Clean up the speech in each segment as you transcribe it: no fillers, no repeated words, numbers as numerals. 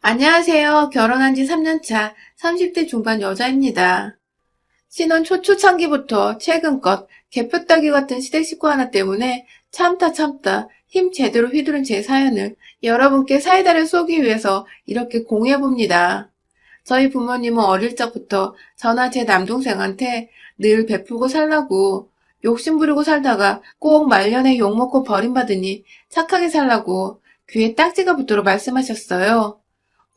안녕하세요. 결혼한 지 3년 차 30대 중반 여자입니다. 신혼 초초창기부터 최근껏 개표 따기 같은 시댁 식구 하나 때문에 참다 힘 제대로 휘두른 제 사연을 여러분께 사이다를 쏘기 위해서 이렇게 공유해봅니다. 저희 부모님은 어릴 적부터 저나 제 남동생한테 늘 베풀고 살라고 욕심 부리고 살다가 꼭 말년에 욕먹고 버림받으니 착하게 살라고 귀에 딱지가 붙도록 말씀하셨어요.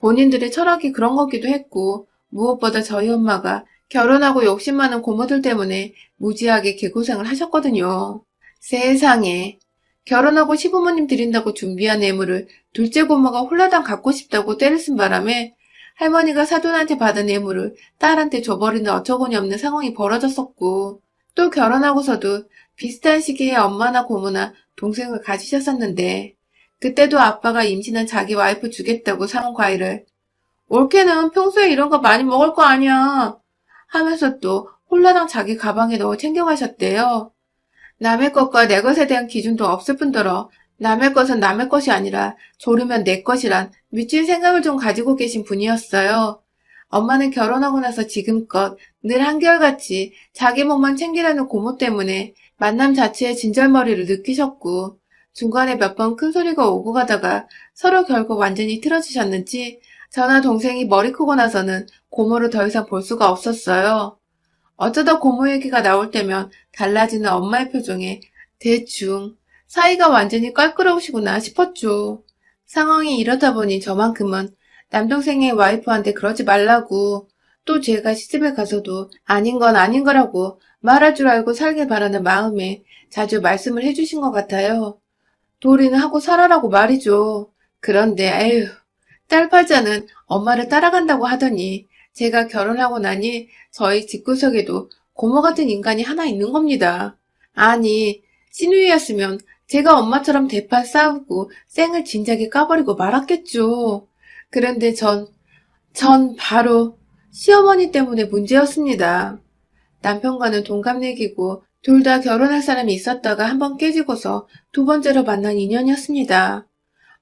본인들의 철학이 그런 거기도 했고, 무엇보다 저희 엄마가 결혼하고 욕심 많은 고모들 때문에 무지하게 개고생을 하셨거든요. 세상에. 결혼하고 시부모님 드린다고 준비한 뇌물을 둘째 고모가 홀라당 갖고 싶다고 때를 쓴 바람에 할머니가 사돈한테 받은 뇌물을 딸한테 줘버리는 어처구니 없는 상황이 벌어졌었고, 또 결혼하고서도 비슷한 시기에 엄마나 고모나 동생을 가지셨었는데, 그때도 아빠가 임신한 자기 와이프 주겠다고 사온 과일을 올케는 평소에 이런 거 많이 먹을 거 아니야 하면서 또 홀라당 자기 가방에 넣어 챙겨가셨대요. 남의 것과 내 것에 대한 기준도 없을 뿐더러 남의 것은 남의 것이 아니라 조르면 내 것이란 미친 생각을 좀 가지고 계신 분이었어요. 엄마는 결혼하고 나서 지금껏 늘 한결같이 자기 몸만 챙기라는 고모 때문에 만남 자체에 진절머리를 느끼셨고 중간에 몇 번 큰 소리가 오고 가다가 서로 결국 완전히 틀어지셨는지 저나 동생이 머리 크고 나서는 고모를 더 이상 볼 수가 없었어요. 어쩌다 고모 얘기가 나올 때면 달라지는 엄마의 표정에 대충 사이가 완전히 껄끄러우시구나 싶었죠. 상황이 이러다 보니 저만큼은 남동생의 와이프한테 그러지 말라고 또 제가 시집에 가서도 아닌 건 아닌 거라고 말할 줄 알고 살길 바라는 마음에 자주 말씀을 해주신 것 같아요. 도리는 하고 살아라고 말이죠. 그런데 에휴, 딸팔자는 엄마를 따라간다고 하더니 제가 결혼하고 나니 저희 집구석에도 고모 같은 인간이 하나 있는 겁니다. 아니, 신우이였으면 제가 엄마처럼 대판 싸우고 쌩을 진작에 까버리고 말았겠죠. 그런데 전 바로 시어머니 때문에 문제였습니다. 남편과는 동갑내기고 둘 다 결혼할 사람이 있었다가 한번 깨지고서 두 번째로 만난 인연이었습니다.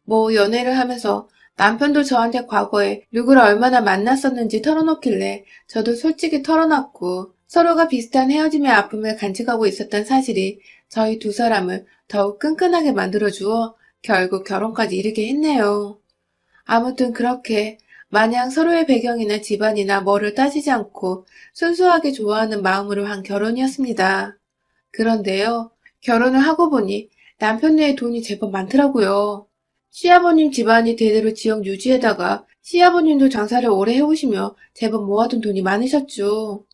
뭐 연애를 하면서 남편도 저한테 과거에 누구를 얼마나 만났었는지 털어놓길래 저도 솔직히 털어놨고 서로가 비슷한 헤어짐의 아픔을 간직하고 있었던 사실이 저희 두 사람을 더욱 끈끈하게 만들어주어 결국 결혼까지 이르게 했네요. 아무튼 그렇게 마냥 서로의 배경이나 집안이나 뭐를 따지지 않고 순수하게 좋아하는 마음으로 한 결혼이었습니다. 그런데요, 결혼을 하고 보니 남편네의 돈이 제법 많더라고요. 시아버님 집안이 대대로 지역 유지에다가 시아버님도 장사를 오래 해오시며 제법 모아둔 돈이 많으셨죠.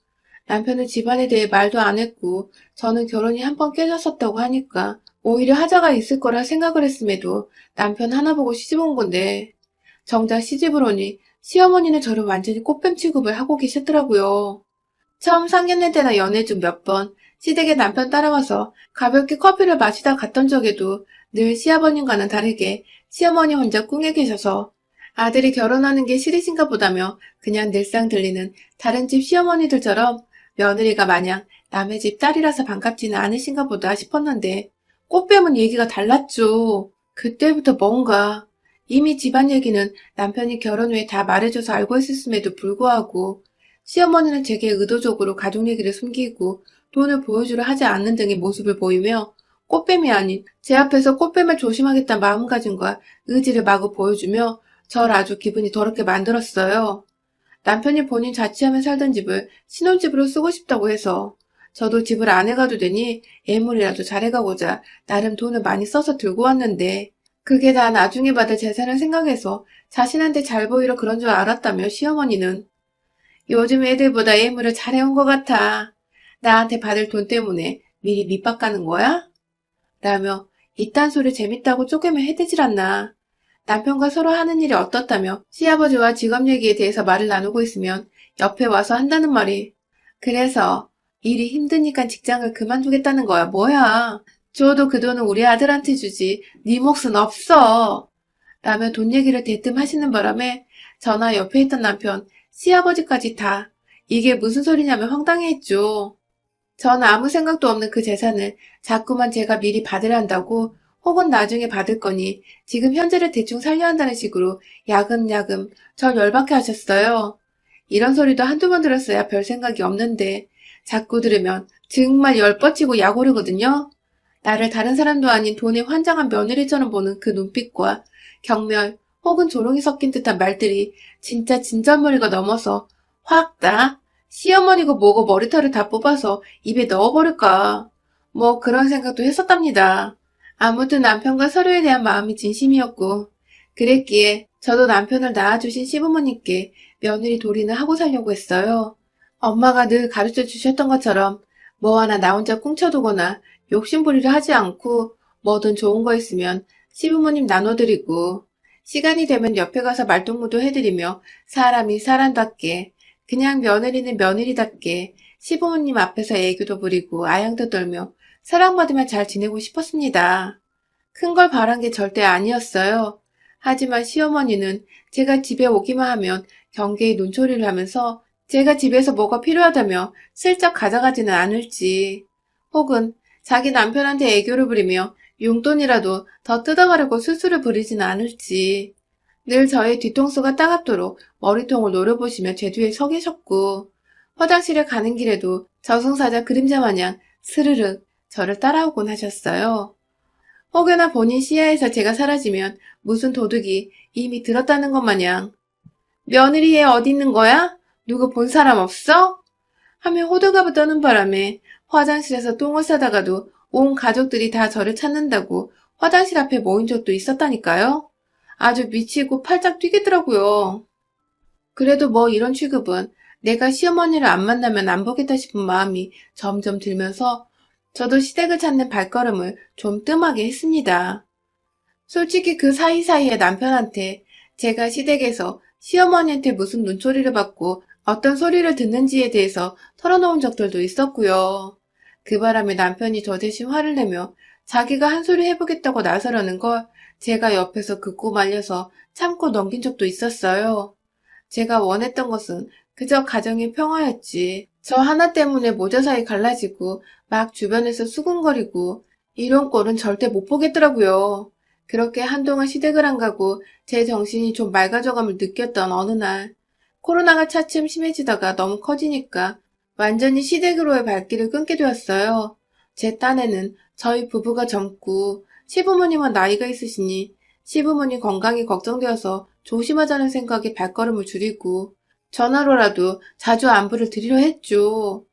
남편은 집안에 대해 말도 안 했고 저는 결혼이 한 번 깨졌었다고 하니까 오히려 하자가 있을 거라 생각을 했음에도 남편 하나 보고 시집 온 건데 정작 시집을 오니 시어머니는 저를 완전히 꽃뱀 취급을 하고 계셨더라고요. 처음 상견례 때나 연애 중 몇 번 시댁에 남편 따라와서 가볍게 커피를 마시다 갔던 적에도 늘 시아버님과는 다르게 시어머니 혼자 꿍에 계셔서 아들이 결혼하는 게 싫으신가 보다며 그냥 늘상 들리는 다른 집 시어머니들처럼 며느리가 마냥 남의 집 딸이라서 반갑지는 않으신가 보다 싶었는데 꽃뱀은 얘기가 달랐죠. 그때부터 뭔가 이미 집안 얘기는 남편이 결혼 후에 다 말해줘서 알고 있었음에도 불구하고 시어머니는 제게 의도적으로 가족 얘기를 숨기고 돈을 보여주려 하지 않는 등의 모습을 보이며 꽃뱀이 아닌 제 앞에서 꽃뱀을 조심하겠다는 마음가짐과 의지를 마구 보여주며 절 아주 기분이 더럽게 만들었어요. 남편이 본인 자취하며 살던 집을 신혼집으로 쓰고 싶다고 해서 저도 집을 안 해가도 되니 애물이라도 잘해가고자 나름 돈을 많이 써서 들고 왔는데 그게 다 나중에 받을 재산을 생각해서 자신한테 잘 보이려 그런 줄 알았다며 시어머니는 요즘 애들보다 애물을 잘해온 것 같아. 나한테 받을 돈 때문에 미리 밑밥 가는 거야? 라며 이딴 소리 재밌다고 쪼개면 해대질 않나. 남편과 서로 하는 일이 어떻다며 시아버지와 직업 얘기에 대해서 말을 나누고 있으면 옆에 와서 한다는 말이 그래서 일이 힘드니까 직장을 그만두겠다는 거야. 뭐야. 줘도 그 돈은 우리 아들한테 주지. 네 몫은 없어. 라며 돈 얘기를 대뜸 하시는 바람에 저나 옆에 있던 남편, 시아버지까지 다 이게 무슨 소리냐며 황당해했죠. 전 아무 생각도 없는 그 재산을 자꾸만 제가 미리 받으란다고 혹은 나중에 받을 거니 지금 현재를 대충 살려야 한다는 식으로 야금야금 절 열받게 하셨어요. 이런 소리도 한두 번 들었어야 별 생각이 없는데 자꾸 들으면 정말 열뻗치고 약오르거든요. 나를 다른 사람도 아닌 돈에 환장한 며느리처럼 보는 그 눈빛과 경멸 혹은 조롱이 섞인 듯한 말들이 진짜 진절머리가 넘어서 확 나. 시어머니고 뭐고 머리털을 다 뽑아서 입에 넣어버릴까. 뭐 그런 생각도 했었답니다. 아무튼 남편과 서로에 대한 마음이 진심이었고 그랬기에 저도 남편을 낳아주신 시부모님께 며느리 도리는 하고 살려고 했어요. 엄마가 늘 가르쳐 주셨던 것처럼 뭐 하나 나 혼자 꿍쳐두거나 욕심부리를 하지 않고 뭐든 좋은 거 있으면 시부모님 나눠드리고 시간이 되면 옆에 가서 말동무도 해드리며 사람이 사람답게 그냥 며느리는 며느리답게 시부모님 앞에서 애교도 부리고 아양도 떨며 사랑받으며 잘 지내고 싶었습니다. 큰 걸 바란 게 절대 아니었어요. 하지만 시어머니는 제가 집에 오기만 하면 경계에 눈초리를 하면서 제가 집에서 뭐가 필요하다며 슬쩍 가져가지는 않을지 혹은 자기 남편한테 애교를 부리며 용돈이라도 더 뜯어가려고 수수를 부리지는 않을지 늘 저의 뒤통수가 따갑도록 머리통을 노려보시며 제 뒤에 서 계셨고 화장실에 가는 길에도 저승사자 그림자 마냥 스르륵 저를 따라오곤 하셨어요. 혹여나 본인 시야에서 제가 사라지면 무슨 도둑이 이미 들었다는 것 마냥 며느리 애 어디 있는 거야? 누구 본 사람 없어? 하며 호들갑을 떠는 바람에 화장실에서 똥을 싸다가도 온 가족들이 다 저를 찾는다고 화장실 앞에 모인 적도 있었다니까요. 아주 미치고 팔짝 뛰겠더라고요. 그래도 뭐 이런 취급은 내가 시어머니를 안 만나면 안 보겠다 싶은 마음이 점점 들면서 저도 시댁을 찾는 발걸음을 좀 뜸하게 했습니다. 솔직히 그 사이사이에 남편한테 제가 시댁에서 시어머니한테 무슨 눈초리를 받고 어떤 소리를 듣는지에 대해서 털어놓은 적들도 있었고요. 그 바람에 남편이 저 대신 화를 내며 자기가 한 소리 해보겠다고 나서려는 걸 제가 옆에서 듣고 말려서 참고 넘긴 적도 있었어요. 제가 원했던 것은 그저 가정의 평화였지. 저 하나 때문에 모자 사이 갈라지고 막 주변에서 수군거리고 이런 꼴은 절대 못 보겠더라고요. 그렇게 한동안 시댁을 안 가고 제 정신이 좀 맑아져감을 느꼈던 어느 날 코로나가 차츰 심해지다가 너무 커지니까 완전히 시댁으로의 발길을 끊게 되었어요. 제 딴에는 저희 부부가 젊고 시부모님은 나이가 있으시니 시부모님 건강이 걱정되어서 조심하자는 생각에 발걸음을 줄이고 전화로라도 자주 안부를 드리려 했죠.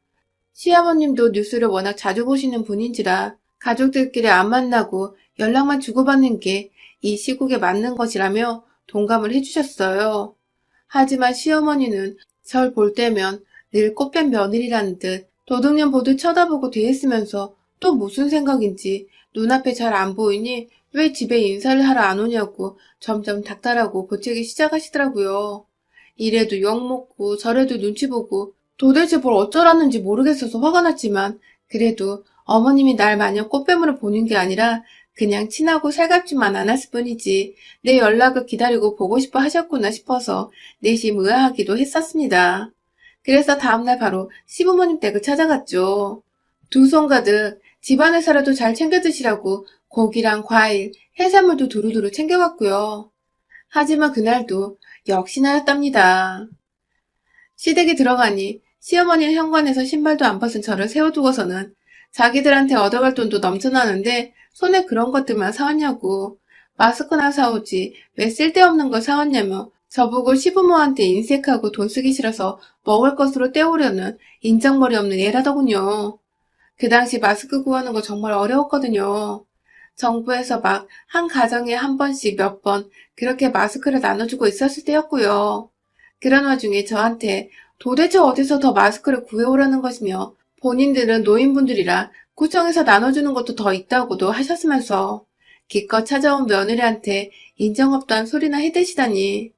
시아버님도 뉴스를 워낙 자주 보시는 분인지라 가족들끼리 안 만나고 연락만 주고받는 게 이 시국에 맞는 것이라며 동감을 해주셨어요. 하지만 시어머니는 절 볼 때면 늘 꽃뱀 며느리라는 듯 도둑년 보듯 쳐다보고 대했으면서 또 무슨 생각인지 눈앞에 잘 안 보이니 왜 집에 인사를 하러 안 오냐고 점점 닥달하고 보채기 시작하시더라고요. 이래도 욕먹고 저래도 눈치 보고 도대체 뭘 어쩌라는지 모르겠어서 화가 났지만 그래도 어머님이 날 마냥 꽃뱀으로 보는 게 아니라 그냥 친하고 살갑지만 않았을 뿐이지 내 연락을 기다리고 보고 싶어 하셨구나 싶어서 내심 의아하기도 했었습니다. 그래서 다음날 바로 시부모님 댁을 찾아갔죠. 두 손 가득 집안에서라도 잘 챙겨 드시라고 고기랑 과일, 해산물도 두루두루 챙겨갔고요. 하지만 그날도 역시나였답니다. 시댁에 들어가니 시어머니는 현관에서 신발도 안 벗은 저를 세워두고서는 자기들한테 얻어갈 돈도 넘쳐나는데 손에 그런 것들만 사왔냐고 마스크나 사오지 왜 쓸데없는 걸 사왔냐며 저보고 시부모한테 인색하고 돈 쓰기 싫어서 먹을 것으로 때우려는 인정머리 없는 애라더군요. 그 당시 마스크 구하는 거 정말 어려웠거든요. 정부에서 막 한 가정에 한 번씩 몇 번 그렇게 마스크를 나눠주고 있었을 때였고요. 그런 와중에 저한테 도대체 어디서 더 마스크를 구해오라는 것이며 본인들은 노인분들이라 구청에서 나눠주는 것도 더 있다고도 하셨으면서 기껏 찾아온 며느리한테 인정 없다는 소리나 해대시다니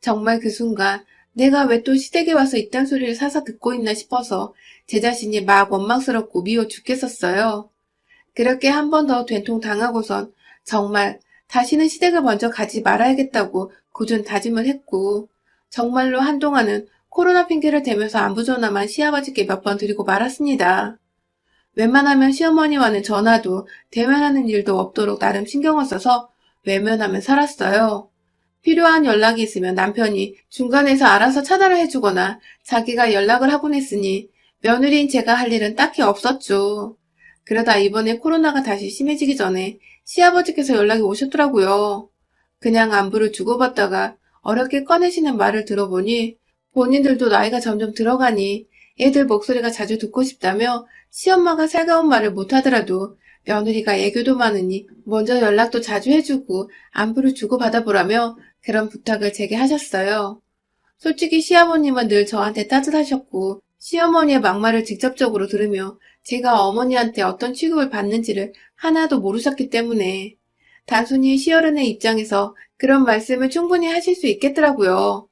정말 그 순간 내가 왜 또 시댁에 와서 이딴 소리를 사서 듣고 있나 싶어서 제 자신이 막 원망스럽고 미워 죽겠었어요. 그렇게 한 번 더 된통 당하고선 정말 다시는 시댁을 먼저 가지 말아야겠다고 굳은 다짐을 했고 정말로 한동안은 코로나 핑계를 대면서 안부 전화만 시아버지께 몇 번 드리고 말았습니다. 웬만하면 시어머니와는 전화도 대면하는 일도 없도록 나름 신경을 써서 외면하며 살았어요. 필요한 연락이 있으면 남편이 중간에서 알아서 차단을 해주거나 자기가 연락을 하곤 했으니 며느리인 제가 할 일은 딱히 없었죠. 그러다 이번에 코로나가 다시 심해지기 전에 시아버지께서 연락이 오셨더라고요. 그냥 안부를 주고받다가 어렵게 꺼내시는 말을 들어보니 본인들도 나이가 점점 들어가니 애들 목소리가 자주 듣고 싶다며 시엄마가 살가운 말을 못하더라도 며느리가 애교도 많으니 먼저 연락도 자주 해주고 안부를 주고받아보라며 그런 부탁을 제게 하셨어요. 솔직히 시아버님은 늘 저한테 따뜻하셨고 시어머니의 막말을 직접적으로 들으며 제가 어머니한테 어떤 취급을 받는지를 하나도 모르셨기 때문에 단순히 시어른의 입장에서 그런 말씀을 충분히 하실 수 있겠더라고요.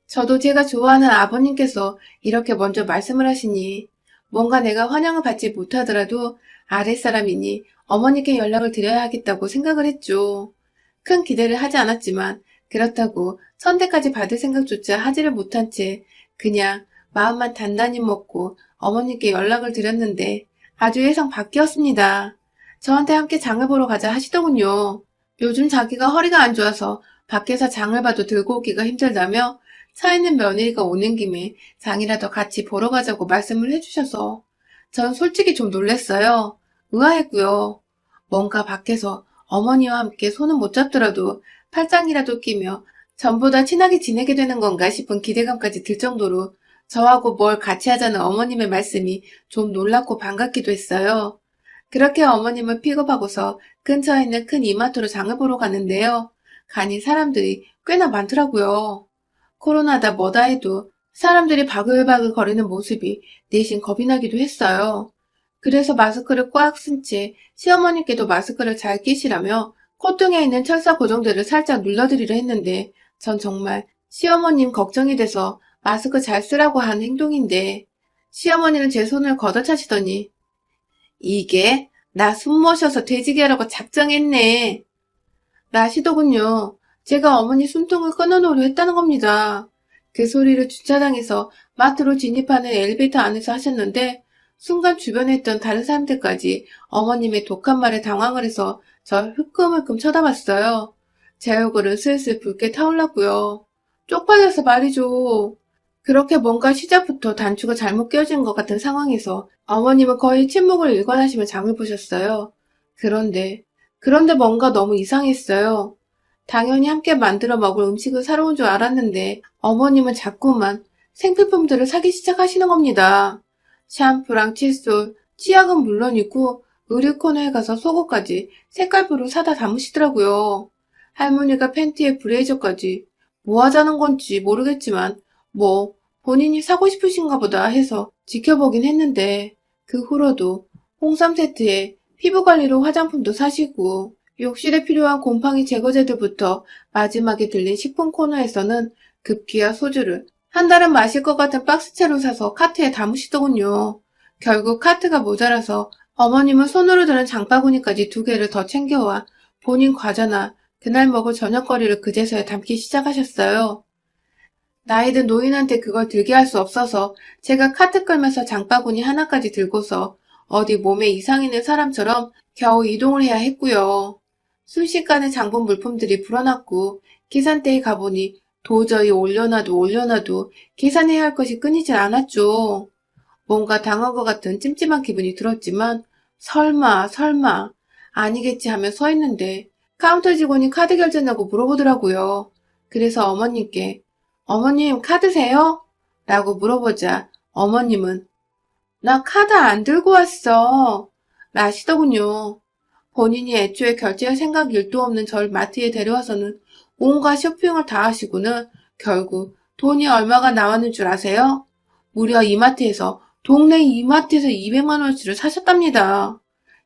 저도 제가 좋아하는 아버님께서 이렇게 먼저 말씀을 하시니 뭔가 내가 환영을 받지 못하더라도 아랫사람이니 어머니께 연락을 드려야 하겠다고 생각을 했죠. 큰 기대를 하지 않았지만 그렇다고 선택까지 받을 생각조차 하지를 못한 채 그냥 마음만 단단히 먹고 어머니께 연락을 드렸는데 아주 예상 밖이었습니다. 저한테 함께 장을 보러 가자 하시더군요. 요즘 자기가 허리가 안 좋아서 밖에서 장을 봐도 들고 오기가 힘들다며 차 있는 며느리가 오는 김에 장이라도 같이 보러 가자고 말씀을 해주셔서 전 솔직히 좀 놀랬어요. 의아했고요. 뭔가 밖에서 어머니와 함께 손은 못 잡더라도 팔짱이라도 끼며 전보다 친하게 지내게 되는 건가 싶은 기대감까지 들 정도로 저하고 뭘 같이 하자는 어머님의 말씀이 좀 놀랍고 반갑기도 했어요. 그렇게 어머님을 픽업하고서 근처에 있는 큰 이마트로 장을 보러 갔는데요. 가니 사람들이 꽤나 많더라고요. 코로나다 뭐다 해도 사람들이 바글바글 거리는 모습이 내심 겁이 나기도 했어요. 그래서 마스크를 꽉 쓴 채 시어머니께도 마스크를 잘 끼시라며 콧등에 있는 철사 고정대를 살짝 눌러드리려 했는데 전 정말 시어머님 걱정이 돼서 마스크 잘 쓰라고 한 행동인데 시어머니는 제 손을 걷어차시더니 이게 나 숨 모셔서 돼지게 하라고 작정했네 라시더군요. 제가 어머니 숨통을 끊어놓으려 했다는 겁니다. 그 소리를 주차장에서 마트로 진입하는 엘리베이터 안에서 하셨는데 순간 주변에 있던 다른 사람들까지 어머님의 독한 말에 당황을 해서 절 흐끔흐끔 쳐다봤어요. 제 얼굴은 슬슬 붉게 타올랐고요. 쪽팔려서 말이죠. 그렇게 뭔가 시작부터 단추가 잘못 끼어진 것 같은 상황에서 어머님은 거의 침묵을 일관하시며 장을 보셨어요. 그런데 뭔가 너무 이상했어요. 당연히 함께 만들어 먹을 음식을 사러 온 줄 알았는데 어머님은 자꾸만 생필품들을 사기 시작하시는 겁니다. 샴푸랑 칫솔, 치약은 물론이고 의류 코너에 가서 속옷까지 색깔별로 사다 담으시더라고요. 할머니가 팬티에 브레이저까지 뭐 하자는 건지 모르겠지만 뭐 본인이 사고 싶으신가 보다 해서 지켜보긴 했는데 그 후로도 홍삼 세트에 피부관리로 화장품도 사시고 욕실에 필요한 곰팡이 제거제들부터 마지막에 들린 식품 코너에서는 급기야 소주를 한 달은 마실 것 같은 박스채로 사서 카트에 담으시더군요. 결국 카트가 모자라서 어머님은 손으로 드는 장바구니까지 2개를 더 챙겨와 본인 과자나 그날 먹을 저녁거리를 그제서야 담기 시작하셨어요. 나이든 노인한테 그걸 들게 할 수 없어서 제가 카트 끌면서 장바구니 하나까지 들고서 어디 몸에 이상 있는 사람처럼 겨우 이동을 해야 했고요. 순식간에 장본 물품들이 불어났고 계산대에 가보니 도저히 올려놔도 계산해야 할 것이 끊이질 않았죠. 뭔가 당한 것 같은 찜찜한 기분이 들었지만 설마 아니겠지 하며 서 있는데 카운터 직원이 카드 결제냐고 물어보더라고요. 그래서 어머님께 어머님 카드세요? 라고 물어보자 어머님은 나 카드 안 들고 왔어 라시더군요. 본인이 애초에 결제할 생각 일도 없는 절 마트에 데려와서는 온갖 쇼핑을 다 하시고는 결국 돈이 얼마가 나왔는 줄 아세요? 무려 동네 이마트에서 200만 원어치를 사셨답니다.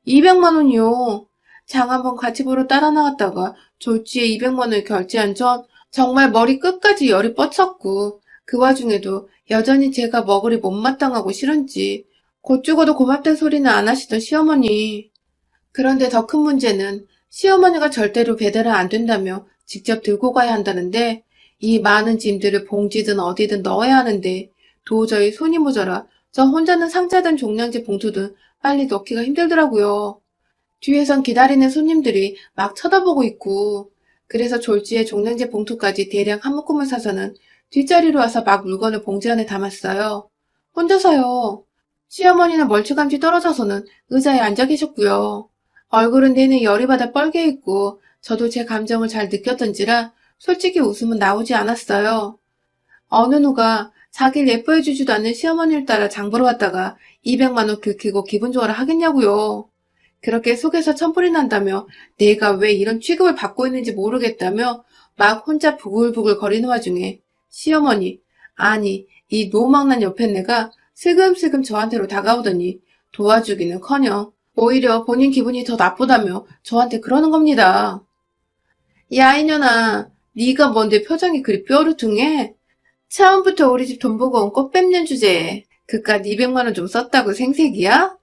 200만 원이요. 장 한번 같이 보러 따라 나갔다가 졸지에 200만 원을 결제한 전 정말 머리 끝까지 열이 뻗쳤고 그 와중에도 여전히 제가 머글이 못마땅하고 싫은지 곧 죽어도 고맙단 소리는 안 하시던 시어머니. 그런데 더 큰 문제는 시어머니가 절대로 배달은 안 된다며 직접 들고 가야 한다는데 이 많은 짐들을 봉지든 어디든 넣어야 하는데 도저히 손이 모자라 저 혼자는 상자든 종량제 봉투든 빨리 넣기가 힘들더라고요. 뒤에선 기다리는 손님들이 막 쳐다보고 있고, 그래서 졸지에 종량제 봉투까지 대량 한 묶음을 사서는 뒷자리로 와서 막 물건을 봉지 안에 담았어요. 혼자서요. 시어머니는 멀찌감치 떨어져서는 의자에 앉아 계셨고요. 얼굴은 내내 열이 받아 뻘개 있고 저도 제 감정을 잘 느꼈던지라 솔직히 웃음은 나오지 않았어요. 어느 누가 자기를 예뻐해주지도 않는 시어머니를 따라 장 보러 왔다가 200만 원 긁히고 기분 좋아라 하겠냐고요. 그렇게 속에서 천불이 난다며 내가 왜 이런 취급을 받고 있는지 모르겠다며 막 혼자 부글부글 거리는 와중에 시어머니, 아니 이 노망난 옆에 내가 슬금슬금 저한테로 다가오더니 도와주기는커녕 오히려 본인 기분이 더 나쁘다며 저한테 그러는 겁니다. 야 이년아, 네가 뭔데 표정이 그리 뾰루퉁해? 처음부터 우리 집 돈 보고 온 꽃 뺏는 주제에 그깟 200만 원 좀 썼다고 생색이야?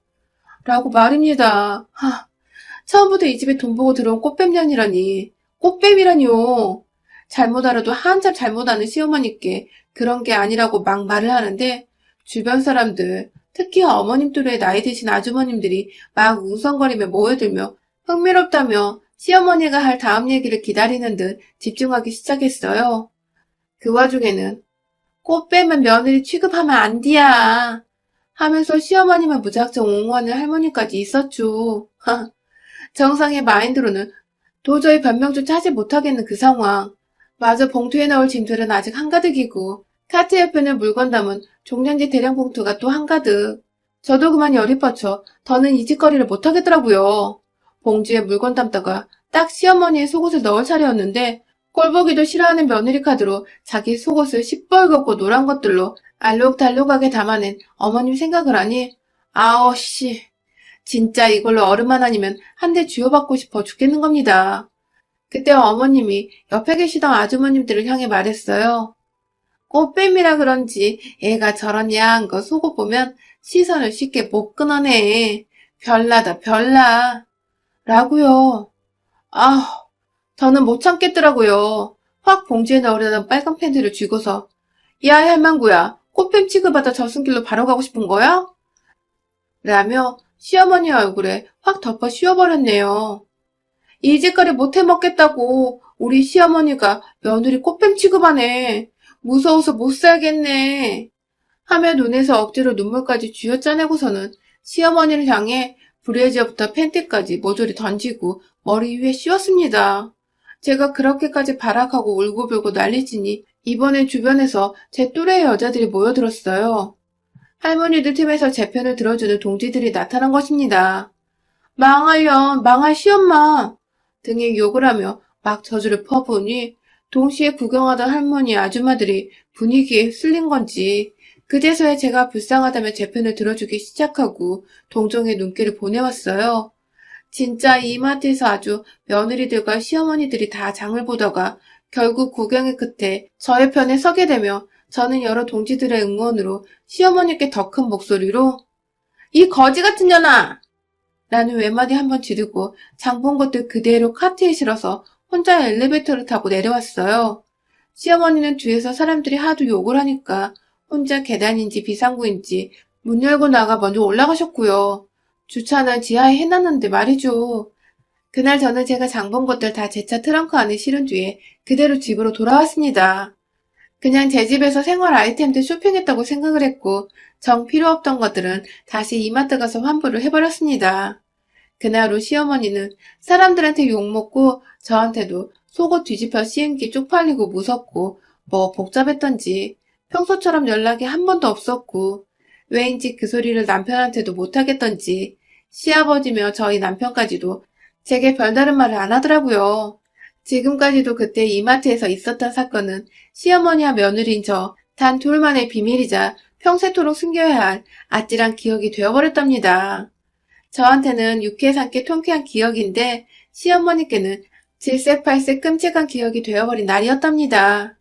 라고 말입니다. 처음부터 이 집에 돈 보고 들어온 꽃뱀년이라니. 꽃뱀이라니요. 잘못 알아도 한참 잘못 아는 시어머니께 그런 게 아니라고 막 말을 하는데 주변 사람들, 특히 어머님 또래 나이 드신 아주머님들이 막 웅성거리며 모여들며 흥미롭다며 시어머니가 할 다음 얘기를 기다리는 듯 집중하기 시작했어요. 그 와중에는 꽃 빼면 며느리 취급하면 안 돼야 하면서 시어머님을 무작정 옹호하는 할머니까지 있었죠. 정상의 마인드로는 도저히 변명도 찾지 못하겠는 그 상황. 마저 봉투에 넣을 짐들은 아직 한가득이고 카트 옆에는 물건 담은 종량제 대량 봉투가 또 한가득. 저도 그만 열이 뻗쳐 더는 이 짓거리를 못하겠더라고요. 봉지에 물건 담다가 딱 시어머니의 속옷을 넣을 차례였는데 꼴보기도 싫어하는 며느리 카드로 자기 속옷을 시뻘겋고 노란 것들로 알록달록하게 담아낸 어머님 생각을 하니 아오 씨 진짜 이걸로 어른만 아니면 한 대 쥐어받고 싶어 죽겠는 겁니다. 그때 어머님이 옆에 계시던 아주머님들을 향해 말했어요. 꽃뱀이라 그런지 애가 저런 야한 거 속옷 보면 시선을 쉽게 못 끊어내. 별나다 별나. 라고요. 저는 못 참겠더라고요. 확 봉지에 넣으려던 빨간 팬티를 쥐고서 야 할망구야 꽃뱀 취급하다 저승길로 바로 가고 싶은 거야? 라며 시어머니 얼굴에 확 덮어 씌워버렸네요. 이 짓거리 못해 먹겠다고 우리 시어머니가 며느리 꽃뱀 취급하네. 무서워서 못 살겠네. 하며 눈에서 억지로 눈물까지 쥐어짜내고서는 시어머니를 향해 브래지어부터 팬티까지 모조리 던지고 머리 위에 씌웠습니다. 제가 그렇게까지 발악하고 울고불고 난리치니 이번엔 주변에서 제 또래의 여자들이 모여들었어요. 할머니들 틈에서 제 편을 들어주는 동지들이 나타난 것입니다. 망할년, 망할 시엄마 등의 욕을 하며 막 저주를 퍼부으니 동시에 구경하던 할머니 아줌마들이 분위기에 휩쓸린 건지 그제서야 제가 불쌍하다며 제 편을 들어주기 시작하고 동정의 눈길을 보내왔어요. 진짜 이 마트에서 아주 며느리들과 시어머니들이 다 장을 보다가 결국 구경의 끝에 저의 편에 서게 되며 저는 여러 동지들의 응원으로 시어머니께 더 큰 목소리로 이 거지 같은 년아! 라는 외마디 한번 지르고 장 본 것들 그대로 카트에 실어서 혼자 엘리베이터를 타고 내려왔어요. 시어머니는 뒤에서 사람들이 하도 욕을 하니까 혼자 계단인지 비상구인지 문 열고 나가 먼저 올라가셨고요. 주차는 지하에 해놨는데 말이죠. 그날 저는 제가 장 본 것들 다 제 차 트렁크 안에 실은 뒤에 그대로 집으로 돌아왔습니다. 그냥 제 집에서 생활 아이템들 쇼핑했다고 생각을 했고 정 필요 없던 것들은 다시 이마트 가서 환불을 해버렸습니다. 그날 후 시어머니는 사람들한테 욕먹고 저한테도 속옷 뒤집혀 씌운 게 쪽팔리고 무섭고 뭐 복잡했던지 평소처럼 연락이 한 번도 없었고 왜인지 그 소리를 남편한테도 못하겠던지 시아버지며 저희 남편까지도 제게 별다른 말을 안 하더라고요. 지금까지도 그때 이마트에서 있었던 사건은 시어머니와 며느리인 저 단 둘만의 비밀이자 평생토록 숨겨야 할 아찔한 기억이 되어버렸답니다. 저한테는 유쾌상쾌 통쾌한 기억인데 시어머니께는 질색팔색 끔찍한 기억이 되어버린 날이었답니다.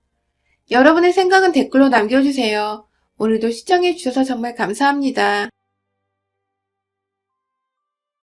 여러분의 생각은 댓글로 남겨주세요. 오늘도 시청해주셔서 정말 감사합니다.